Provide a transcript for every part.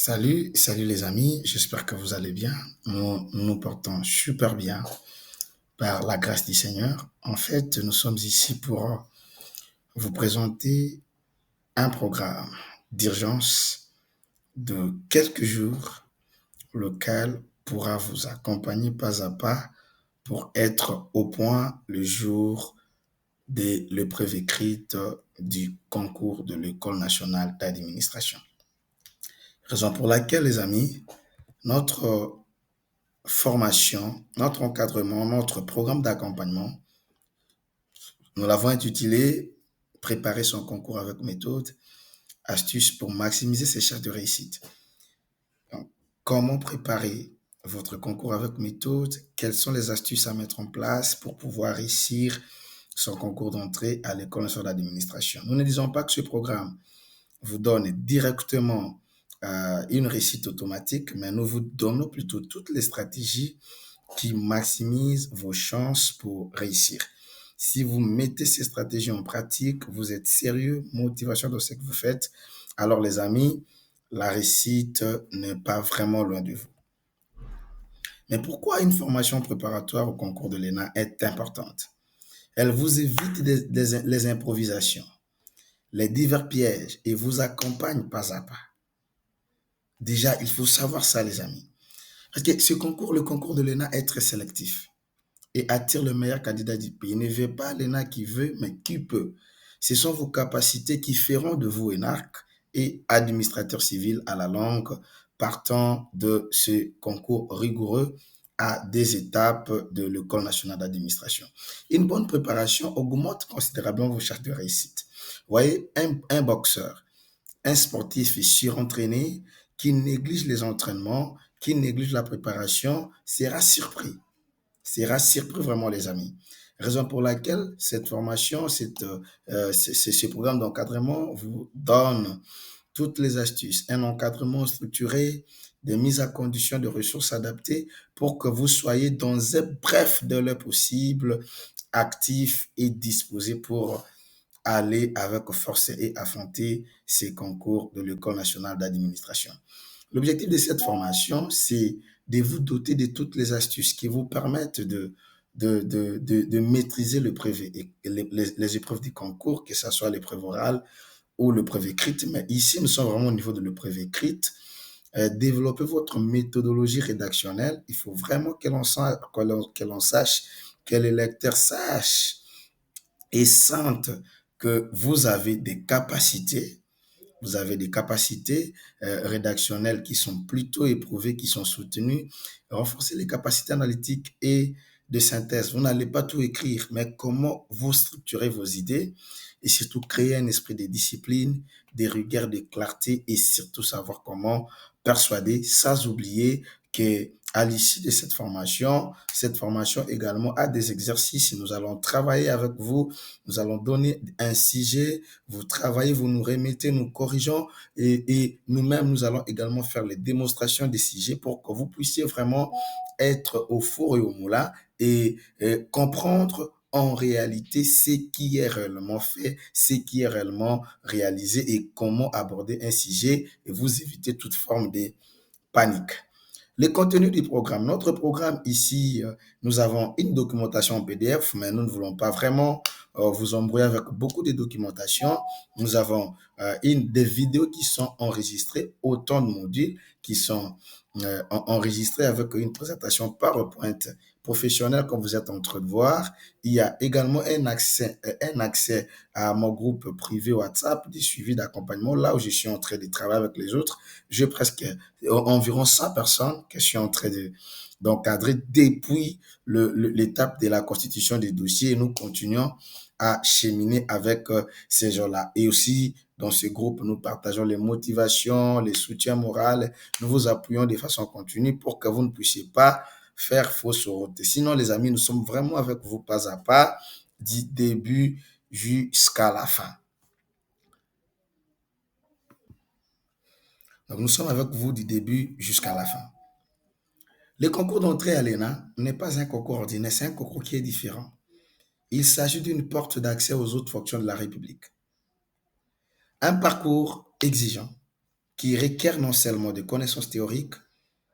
Salut les amis, j'espère que vous allez bien. Nous portons super bien par la grâce du Seigneur. En fait, nous sommes ici pour vous présenter un programme d'urgence de quelques jours, lequel pourra vous accompagner pas à pas pour être au point le jour de l'épreuve écrite du concours de l'École nationale d'administration. Raison pour laquelle, les amis, notre formation, notre encadrement, notre programme d'accompagnement, nous l'avons intitulé Préparer son concours avec méthode, astuces pour maximiser ses chances de réussite. Donc, comment préparer votre concours avec méthode? Quelles sont les astuces à mettre en place pour pouvoir réussir son concours d'entrée à l'École nationale d'administration? Nous ne disons pas que ce programme vous donne directement une réussite automatique, mais nous vous donnons plutôt toutes les stratégies qui maximise vos chances pour réussir. Si vous mettez ces stratégies en pratique, vous êtes sérieux, motivation dans ce que vous faites, alors les amis, la réussite n'est pas vraiment loin de vous. Mais pourquoi une formation préparatoire au concours de l'ENA est importante? Elle vous évite les improvisations, les divers pièges et vous accompagne pas à pas. Déjà, il faut savoir ça, les amis. Parce que ce concours, le concours de l'ENA est très sélectif et attire le meilleur candidat du pays. Ne veut pas l'ENA qui veut, mais qui peut. Ce sont vos capacités qui feront de vous énarque et administrateur civil à la longue, partant de ce concours rigoureux à des étapes de l'École nationale d'administration. Une bonne préparation augmente considérablement vos chances de réussite. Vous voyez, un boxeur, un sportif surentraîné qui néglige les entraînements, qui néglige la préparation, sera surpris vraiment, les amis. Raison pour laquelle cette formation, ce programme d'encadrement vous donne toutes les astuces, un encadrement structuré, des mises à condition de ressources adaptées pour que vous soyez dans un bref délai possible, actif et disposé pour aller avec force et affronter ces concours de l'École nationale d'administration. L'objectif de cette formation, c'est de vous doter de toutes les astuces qui vous permettent de maîtriser l'épreuve et les épreuves du concours, que ce soit l'épreuve orale ou l'épreuve écrite. Mais ici, nous sommes vraiment au niveau de l'épreuve écrite. Développez votre méthodologie rédactionnelle. Il faut vraiment que l'on sache, que les lecteurs sachent et sentent que vous avez des capacités rédactionnelles qui sont plutôt éprouvées, qui sont soutenues. Renforcer les capacités analytiques et de synthèse. Vous n'allez pas tout écrire, mais comment vous structurez vos idées et surtout créer un esprit de discipline, de rigueur, de clarté et surtout savoir comment persuader, sans oublier que à l'issue de cette formation également a des exercices. Nous allons travailler avec vous, nous allons donner un sujet, vous travaillez, vous nous remettez, nous corrigeons et nous-mêmes, nous allons également faire les démonstrations des sujets pour que vous puissiez vraiment être au four et au moulin et comprendre en réalité ce qui est réellement fait, ce qui est réellement réalisé et comment aborder un sujet et vous éviter toute forme de panique. Le contenu du programme. Notre programme ici, nous avons une documentation en PDF, mais nous ne voulons pas vraiment vous embrouiller avec beaucoup de documentation. Nous avons des vidéos qui sont enregistrées, autant de modules qui sont enregistrés avec une présentation PowerPoint professionnelle comme vous êtes en train de voir. Il y a également un accès à mon groupe privé WhatsApp, des suivis d'accompagnement, là où je suis en train de travailler avec les autres. J'ai presque environ 100 personnes que je suis en train d'encadrer depuis l'étape de la constitution des dossiers et nous continuons à cheminer avec ces gens-là. Et aussi, dans ce groupe, nous partageons les motivations, les soutiens moraux. Nous vous appuyons de façon continue pour que vous ne puissiez pas faire fausse route. Sinon, les amis, nous sommes vraiment avec vous pas à pas, du début jusqu'à la fin. Donc, nous sommes avec vous du début jusqu'à la fin. Le concours d'entrée à l'ENA n'est pas un concours ordinaire, c'est un concours qui est différent. Il s'agit d'une porte d'accès aux autres fonctions de la République. Un parcours exigeant, qui requiert non seulement des connaissances théoriques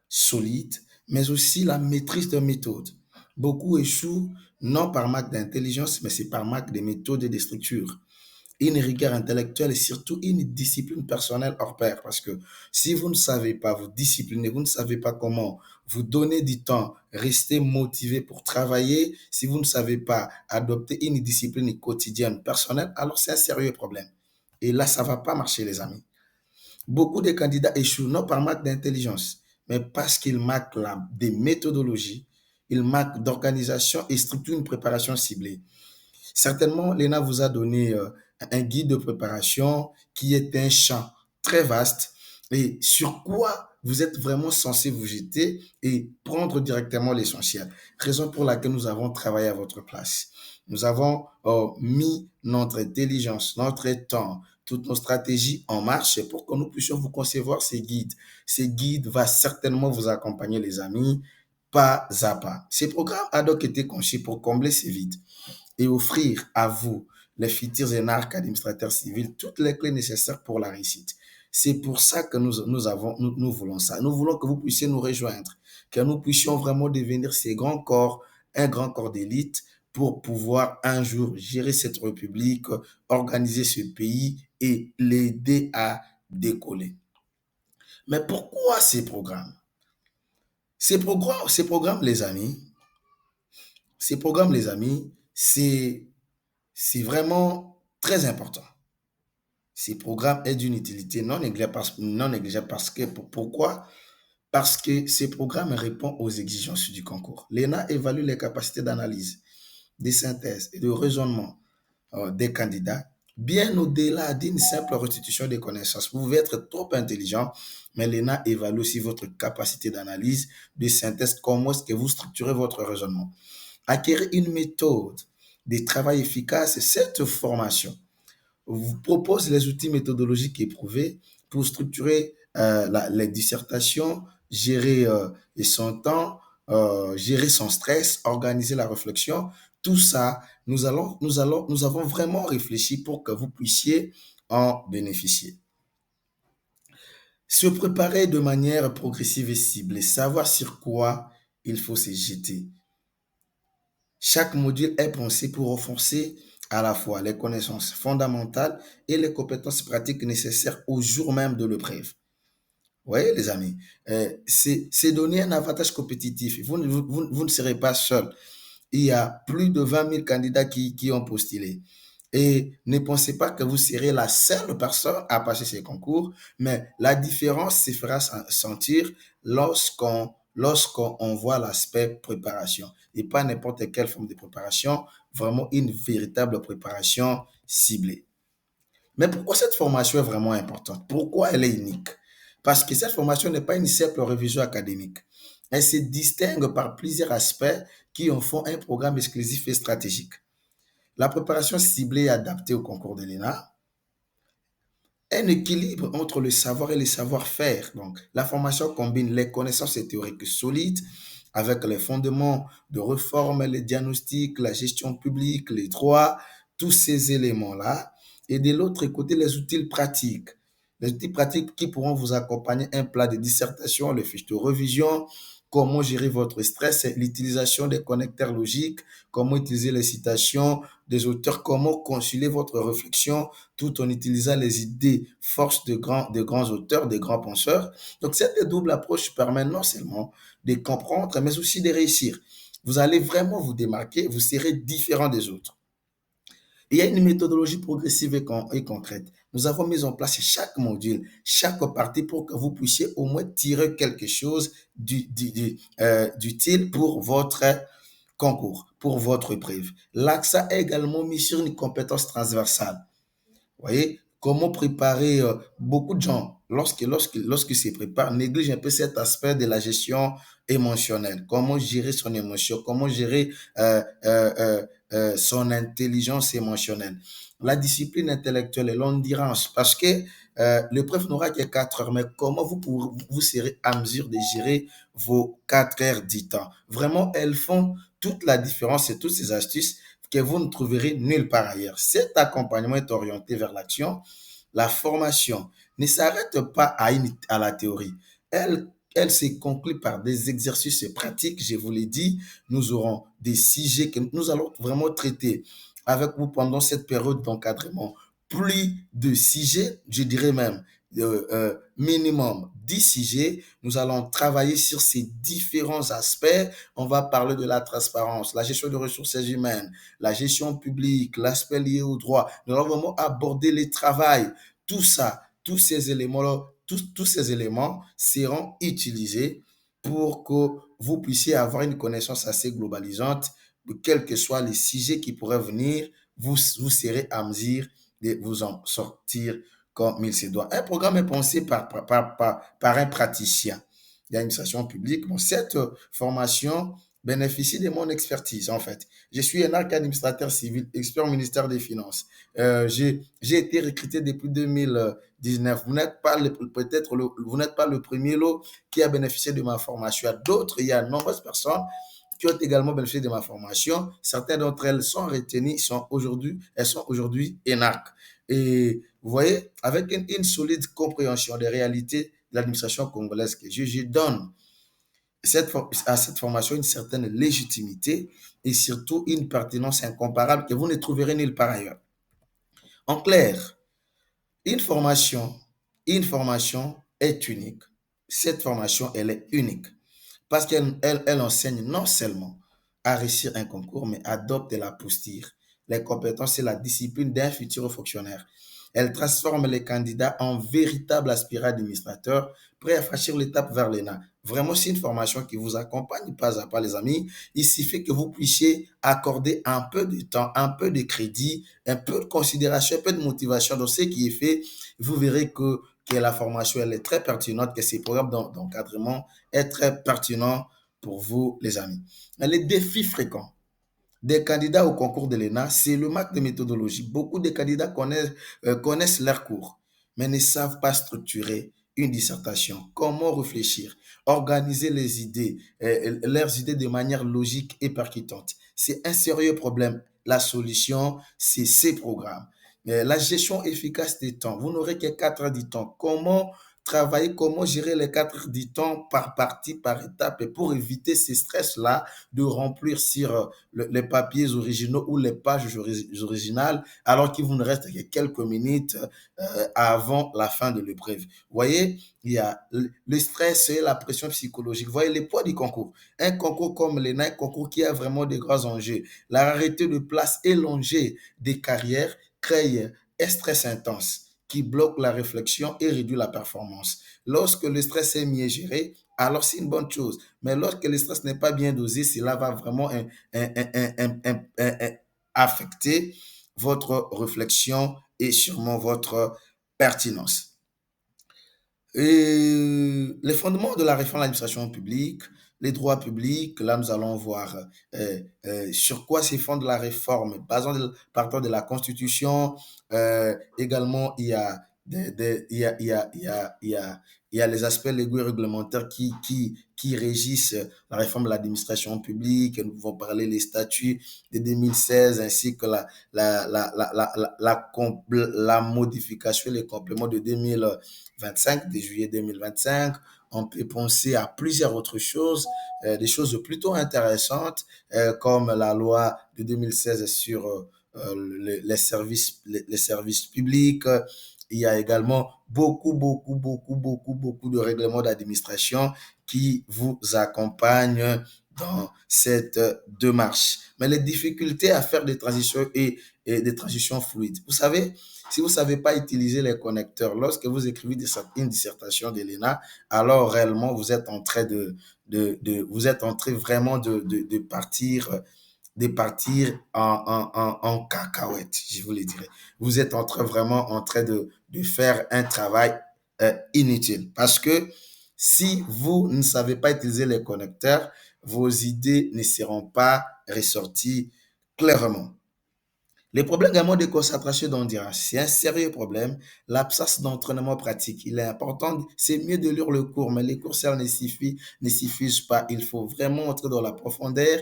solides, mais aussi la maîtrise de méthodes. Beaucoup échouent non par manque d'intelligence, mais c'est par manque de méthodes et de structures, une rigueur intellectuelle et surtout une discipline personnelle hors pair. Parce que si vous ne savez pas vous discipliner, vous ne savez pas comment vous donner du temps, rester motivé pour travailler, si vous ne savez pas adopter une discipline quotidienne personnelle, alors c'est un sérieux problème. Et là, ça ne va pas marcher, les amis. Beaucoup de candidats échouent non par manque d'intelligence, mais parce qu'ils manquent des méthodologies, ils manquent d'organisation et structure une préparation ciblée. Certainement, l'ENA vous a donné un guide de préparation qui est un champ très vaste et sur quoi vous êtes vraiment censé vous jeter et prendre directement l'essentiel. Raison pour laquelle nous avons travaillé à votre place. Nous avons mis notre intelligence, notre temps, toutes nos stratégies en marche pour que nous puissions vous concevoir ces guides. Ces guides vont certainement vous accompagner, les amis, pas à pas. Ces programmes ad hoc étaient conçus pour combler ces vides et offrir à vous, les futurs énarques administrateurs civils, toutes les clés nécessaires pour la réussite. C'est pour ça que nous voulons ça. Nous voulons que vous puissiez nous rejoindre, que nous puissions vraiment devenir ces grands corps, un grand corps d'élite pour pouvoir un jour gérer cette république, organiser ce pays et l'aider à décoller. Mais pourquoi ces programmes? Les amis, les amis, c'est vraiment très important. Ces programmes est d'une utilité non négligeable parce que, pourquoi? Parce que ces programmes répondent aux exigences du concours. L'ENA évalue les capacités d'analyse, de synthèse et de raisonnement des candidats, bien au-delà d'une simple restitution des connaissances. Vous pouvez être trop intelligent, mais l'ENA évalue aussi votre capacité d'analyse, de synthèse, comment est-ce que vous structurez votre raisonnement. Acquérir une méthode de travail efficace, cette formation vous propose les outils méthodologiques éprouvés pour structurer les dissertations, gérer son temps, gérer son stress, organiser la réflexion. Tout ça, nous avons vraiment réfléchi pour que vous puissiez en bénéficier. Se préparer de manière progressive et ciblée, savoir sur quoi il faut se jeter. Chaque module est pensé pour renforcer à la fois les connaissances fondamentales et les compétences pratiques nécessaires au jour même de l'épreuve. Vous voyez, les amis, c'est donner un avantage compétitif. Vous ne serez pas seul. Il y a plus de 20 000 candidats qui ont postulé. Et ne pensez pas que vous serez la seule personne à passer ces concours, mais la différence se fera sentir lorsqu'on voit l'aspect préparation et pas n'importe quelle forme de préparation, vraiment une véritable préparation ciblée. Mais pourquoi cette formation est vraiment importante? Pourquoi elle est unique? Parce que cette formation n'est pas une simple révision académique. Elle se distingue par plusieurs aspects qui en font un programme exclusif et stratégique. La préparation ciblée et adaptée au concours de l'ENA, un équilibre entre le savoir et le savoir-faire. Donc, la formation combine les connaissances théoriques solides avec les fondements de réforme, les diagnostics, la gestion publique, les droits, tous ces éléments-là. Et de l'autre côté, les outils pratiques. Les outils pratiques qui pourront vous accompagner un plat de dissertation, les fiches de révision, comment gérer votre stress, l'utilisation des connecteurs logiques, comment utiliser les citations des auteurs, comment concilier votre réflexion tout en utilisant les idées forces de grands auteurs, de grands penseurs. Donc, cette double approche permet non seulement de comprendre, mais aussi de réussir. Vous allez vraiment vous démarquer, vous serez différent des autres. Il y a une méthodologie progressive et concrète. Nous avons mis en place chaque module, chaque partie pour que vous puissiez au moins tirer quelque chose d'utile pour votre concours, pour votre épreuve. L'accent est également mis sur une compétence transversale. Vous voyez, comment préparer beaucoup de gens, lorsqu'ils se préparent, négligent un peu cet aspect de la gestion émotionnelle. Comment gérer son émotion, comment gérer son intelligence émotionnelle. La discipline intellectuelle et l'endurance, parce que l'épreuve n'aura que 4 heures, mais comment vous serez à mesure de gérer vos 4 heures du temps. Vraiment, elles font toute la différence et toutes ces astuces que vous ne trouverez nulle part ailleurs. Cet accompagnement est orienté vers l'action, la formation ne s'arrête pas à la théorie. Elle se conclut par des exercices pratiques, je vous l'ai dit. Nous aurons des sujets que nous allons vraiment traiter avec vous pendant cette période d'encadrement. Plus de sujets, je dirais même minimum 10 sujets. Nous allons travailler sur ces différents aspects. On va parler de la transparence, la gestion de ressources humaines, la gestion publique, l'aspect lié au droit. Nous allons vraiment aborder le travail. Tout ça, tous ces éléments seront utilisés pour que vous puissiez avoir une connaissance assez globalisante, quels que soient les sujets qui pourraient venir, vous serez à mesure de vous en sortir comme il se doit. Un programme est pensé par un praticien d'administration publique. Bon, cette formation bénéficie de mon expertise, en fait. Je suis un administrateur civil, expert au ministère des Finances. J'ai été recruté depuis 2019. Vous n'êtes pas le premier lot qui a bénéficié de ma formation. Il y a de nombreuses personnes qui ont également bénéficié de ma formation. Certaines d'entre elles sont retenues, elles sont aujourd'hui ENAC. Et vous voyez, avec une solide compréhension des réalités de l'administration congolaise que je donne à cette formation une certaine légitimité et surtout une pertinence incomparable que vous ne trouverez nulle part ailleurs. En clair, une formation, une formation est unique. Cette formation, elle est unique parce qu'elle enseigne non seulement à réussir un concours, mais adopte la posture, les compétences et la discipline d'un futur fonctionnaire. Elle transforme les candidats en véritables aspirants administrateurs prêts à franchir l'étape vers l'ENA. Vraiment, c'est une formation qui vous accompagne pas à pas, les amis. Il suffit que vous puissiez accorder un peu de temps, un peu de crédit, un peu de considération, un peu de motivation dans ce qui est fait. Vous verrez que la formation, elle est très pertinente, que ces programmes d'encadrement est très pertinent pour vous, les amis. Les défis fréquents des candidats au concours de l'ENA, c'est le manque de méthodologie. Beaucoup de candidats connaissent leurs cours, mais ne savent pas structurer une dissertation. Comment réfléchir, organiser leurs idées de manière logique et percutante. C'est un sérieux problème. La solution, c'est ces programmes. La gestion efficace des temps. Vous n'aurez que 4 heures du temps. Comment travailler, comment gérer les 4 heures du temps par partie, par étape, et pour éviter ces stress-là de remplir sur les papiers originaux ou les pages originales, alors qu'il vous ne reste que quelques minutes avant la fin de l'épreuve. Vous voyez, il y a le stress et la pression psychologique. Vous voyez les poids du concours. Un concours comme l'ENA, un concours qui a vraiment de grands enjeux. La rareté de place élongée des carrières crée un stress intense qui bloque la réflexion et réduit la performance. Lorsque le stress est mieux géré, alors c'est une bonne chose. Mais lorsque le stress n'est pas bien dosé, cela va vraiment affecter votre réflexion et sûrement votre pertinence. Et les fondements de la réforme de l'administration publique, les droits publics, là nous allons voir sur quoi se fonde la réforme. Partant de la Constitution, également il y a il y a les aspects légaux et réglementaires qui régissent la réforme de l'administration publique. Nous pouvons parler des statuts de 2016 ainsi que la modification et les compléments de 2025, de juillet 2025. On peut penser à plusieurs autres choses, des choses plutôt intéressantes, comme la loi de 2016 sur les services publics. Il y a également beaucoup de règlements d'administration qui vous accompagnent dans cette démarche. Mais les difficultés à faire des transitions et des transitions fluides. Vous savez, si vous ne savez pas utiliser les connecteurs lorsque vous écrivez une dissertation de l'ENA, alors réellement vous êtes en train vous êtes en train vraiment de partir en cacahuète, je vous le dirais. Vous êtes vraiment en train de faire un travail inutile. Parce que si vous ne savez pas utiliser les connecteurs, vos idées ne seront pas ressorties clairement. Les problèmes également de concentration d'endurance, c'est un sérieux problème. L'absence d'entraînement pratique, il est important, c'est mieux de lire le cours, mais les cours, ça ne suffisent pas. Il faut vraiment entrer dans la profondeur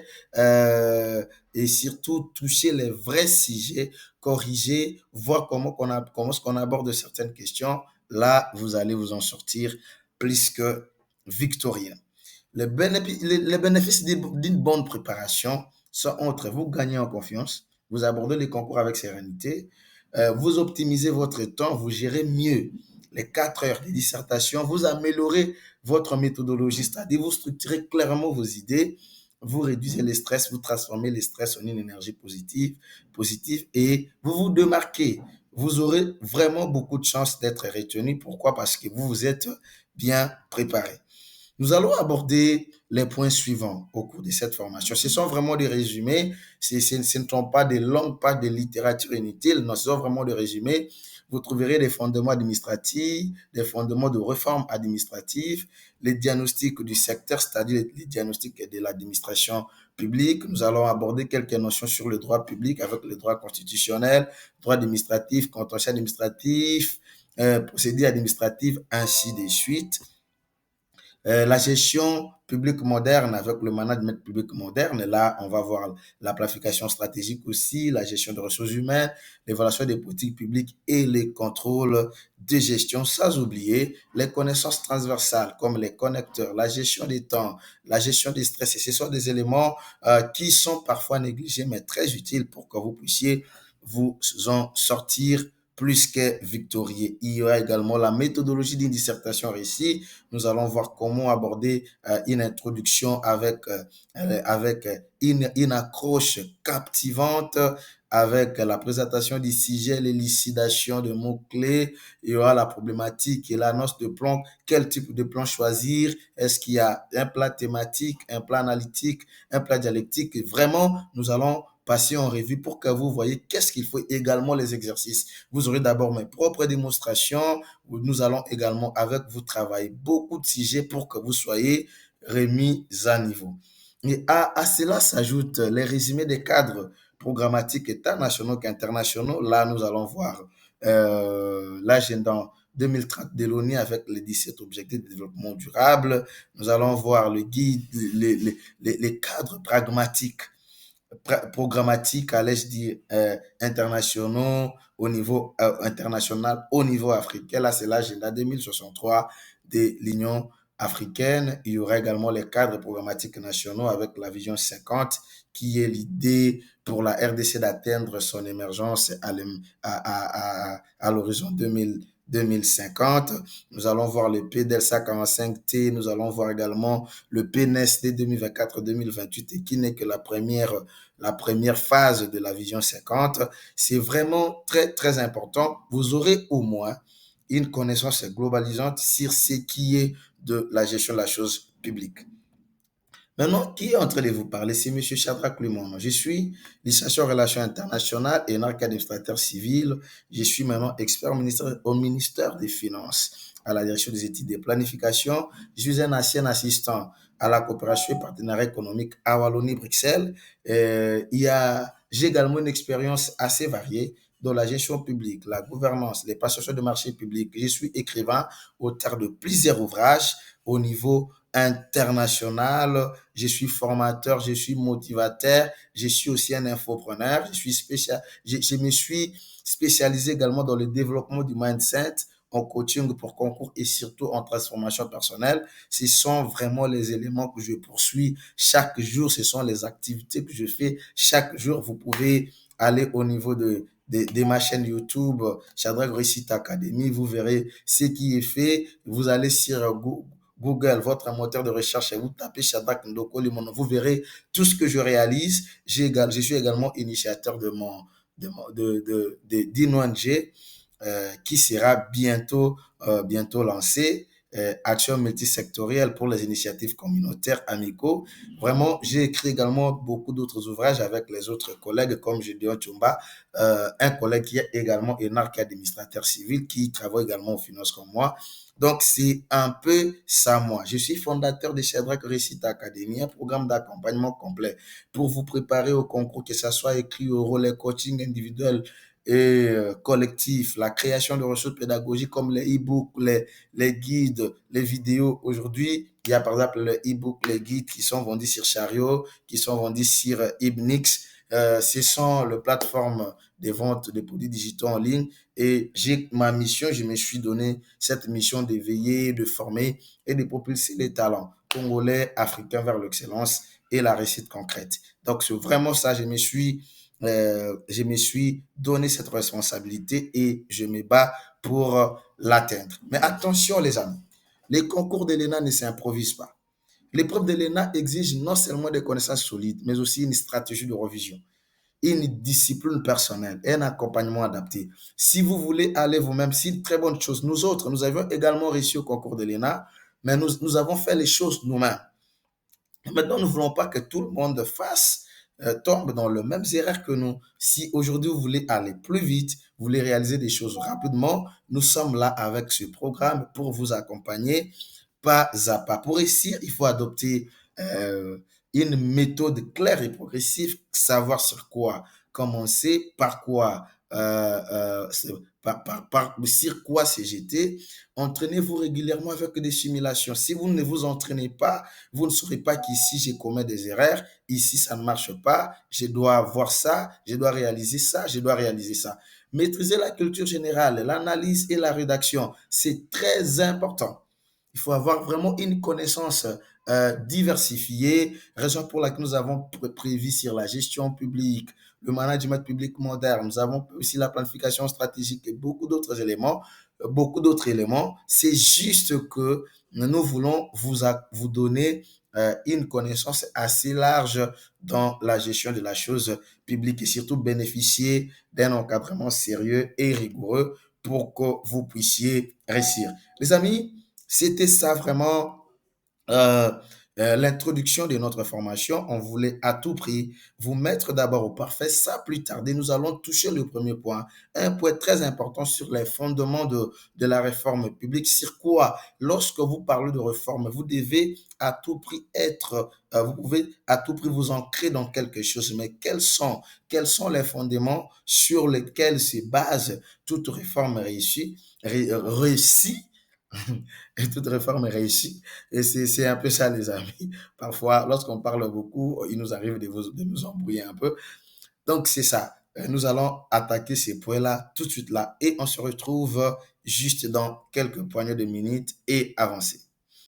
et surtout toucher les vrais sujets, corriger, voir comment on aborde certaines questions. là, vous allez vous en sortir plus que victorieux. Les bénéfices d'une bonne préparation sont entre vous gagnez en confiance, vous abordez les concours avec sérénité, vous optimisez votre temps, vous gérez mieux les 4 heures de dissertation, vous améliorez votre méthodologie, c'est-à-dire vous structurez clairement vos idées, vous réduisez le stress, vous transformez le stress en une énergie positive et vous vous démarquez. Vous aurez vraiment beaucoup de chances d'être retenu. Pourquoi? Parce que vous vous êtes bien préparé. Nous allons aborder les points suivants au cours de cette formation. Ce sont vraiment des résumés, ce ne sont pas des langues, pas de littérature inutile, non, ce sont vraiment des résumés. Vous trouverez des fondements administratifs, des fondements de réforme administrative, les diagnostics du secteur, c'est-à-dire les diagnostics de l'administration publique. Nous allons aborder quelques notions sur le droit public avec le droit constitutionnel, droit administratif, contentieux administratif, procédure administrative, ainsi de suite. La gestion publique moderne avec le management public moderne, là, on va voir la planification stratégique aussi, la gestion des ressources humaines, l'évaluation des politiques publiques et les contrôles de gestion, sans oublier les connaissances transversales comme les connecteurs, la gestion des temps, la gestion des stress. Et ce sont des éléments qui sont parfois négligés, mais très utiles pour que vous puissiez vous en sortir plus que victorieux. Il y aura également la méthodologie d'une dissertation réussie. Nous allons voir comment aborder une introduction avec une accroche captivante, avec la présentation du sujet, l'élucidation de mots-clés. Il y aura la problématique et l'annonce de plan. Quel type de plan choisir? Est-ce qu'il y a un plan thématique, un plan analytique, un plan dialectique? Vraiment, nous allons passer en revue pour que vous voyez qu'est-ce qu'il faut également les exercices. Vous aurez d'abord mes propres démonstrations où nous allons également avec vous travailler beaucoup de sujets pour que vous soyez remis à niveau. Et à cela s'ajoutent les résumés des cadres programmatiques états nationaux qu'internationaux. Là, nous allons voir l'agenda 2030 de l'ONU avec les 17 objectifs de développement durable. Nous allons voir le guide, les cadres pragmatiques programmatiques, allais-je dire, internationaux au niveau international, au niveau africain. Là, c'est l'agenda 2063 de l'Union africaine. Il y aura également les cadres programmatiques nationaux avec la vision 50, qui est l'idée pour la RDC d'atteindre son émergence à l'horizon 2050. Nous allons voir le PDLSA 45T, nous allons voir également le PNSD 2024-2028 et qui n'est que la première phase de la vision 50. C'est vraiment très, très important. Vous aurez au moins une connaissance globalisante sur ce qui est de la gestion de la chose publique. Maintenant, qui est en train de vous parler? C'est M. Shadrach Lumon. Je suis licencié en relations internationales et administrateur civil. Je suis maintenant expert au ministère des Finances, à la direction des études de planification. Je suis un ancien assistant à la coopération et partenariat économique à Wallonie-Bruxelles. J'ai également une expérience assez variée dans la gestion publique, la gouvernance, les prestations de marché public. Je suis écrivain, auteur de plusieurs ouvrages au niveau international, je suis formateur, je suis motivateur, je suis aussi un infopreneur, je me suis spécialisé également dans le développement du mindset, en coaching pour concours et surtout en transformation personnelle. Ce sont vraiment les éléments que je poursuis chaque jour, ce sont les activités que je fais chaque jour. Vous pouvez aller au niveau de ma chaîne YouTube, Shadrach Réussite Academy, vous verrez ce qui est fait. Vous allez sur Google, votre moteur de recherche, et vous tapez Shadrach Ndoko Limono, vous verrez tout ce que je réalise. Je suis également initiateur d'une ONG qui sera bientôt lancée. Action multisectorielle pour les initiatives communautaires amicaux. Vraiment, j'ai écrit également beaucoup d'autres ouvrages avec les autres collègues comme Gédéon Tchumba, un collègue qui est également un administrateur civil qui travaille également aux finances comme moi. Donc, c'est un peu ça, moi. Je suis fondateur de Shadrach Réussite Academy, un programme d'accompagnement complet pour vous préparer au concours, que ce soit écrit, oral, les coaching individuel et collectif, la création de ressources pédagogiques comme les e-books, les guides, les vidéos. Aujourd'hui, il y a par exemple les e-books, les guides qui sont vendus sur Chariot, qui sont vendus sur Ibnix. ce sont les plateformes de vente des produits digitaux en ligne et j'ai ma mission, je me suis donné cette mission d'éveiller, de former et de propulser les talents congolais, africains vers l'excellence et la réussite concrète. Donc, c'est vraiment ça, je me suis donné cette responsabilité et je me bats pour l'atteindre. Mais attention les amis, les concours de l'ENA ne s'improvisent pas. L'épreuve de l'ENA exige non seulement des connaissances solides, mais aussi une stratégie de revision, une discipline personnelle et un accompagnement adapté. Si vous voulez aller vous-même, c'est une très bonne chose. Nous autres, nous avions également réussi au concours de l'ENA, mais nous avons fait les choses nous-mêmes. Maintenant, nous ne voulons pas que tout le monde tombe dans les mêmes erreurs que nous. Si aujourd'hui vous voulez aller plus vite, vous voulez réaliser des choses rapidement, nous sommes là avec ce programme pour vous accompagner pas à pas. Pour réussir, il faut adopter une méthode claire et progressive, savoir sur quoi commencer, par quoi, sur quoi se jeter. Entraînez-vous régulièrement avec des simulations. Si vous ne vous entraînez pas, vous ne saurez pas qu'ici, je commets des erreurs, ici, ça ne marche pas, je dois voir ça, je dois réaliser ça, je dois réaliser ça. Maîtriser la culture générale, l'analyse et la rédaction, c'est très important. Il faut avoir vraiment une connaissance diversifiée, raison pour laquelle nous avons prévu sur la gestion publique, le management public moderne, nous avons aussi la planification stratégique et beaucoup d'autres éléments. C'est juste que nous voulons vous donner une connaissance assez large dans la gestion de la chose publique et surtout bénéficier d'un encadrement sérieux et rigoureux pour que vous puissiez réussir. Les amis, c'était ça vraiment euh, l'introduction de notre formation. On voulait à tout prix vous mettre d'abord au parfait. Ça, plus tarder, nous allons toucher le premier point, un point très important sur les fondements de la réforme publique. Sur quoi, lorsque vous parlez de réforme, vous devez à tout prix vous pouvez à tout prix vous ancrer dans quelque chose. Mais quels sont les fondements sur lesquels se base toute réforme réussie et toute réforme est réussie. Et c'est un peu ça, les amis. Parfois, lorsqu'on parle beaucoup, il nous arrive de nous embrouiller un peu. Donc, c'est ça. Nous allons attaquer ces points-là tout de suite là. Et on se retrouve juste dans quelques poignées de minutes et avancer.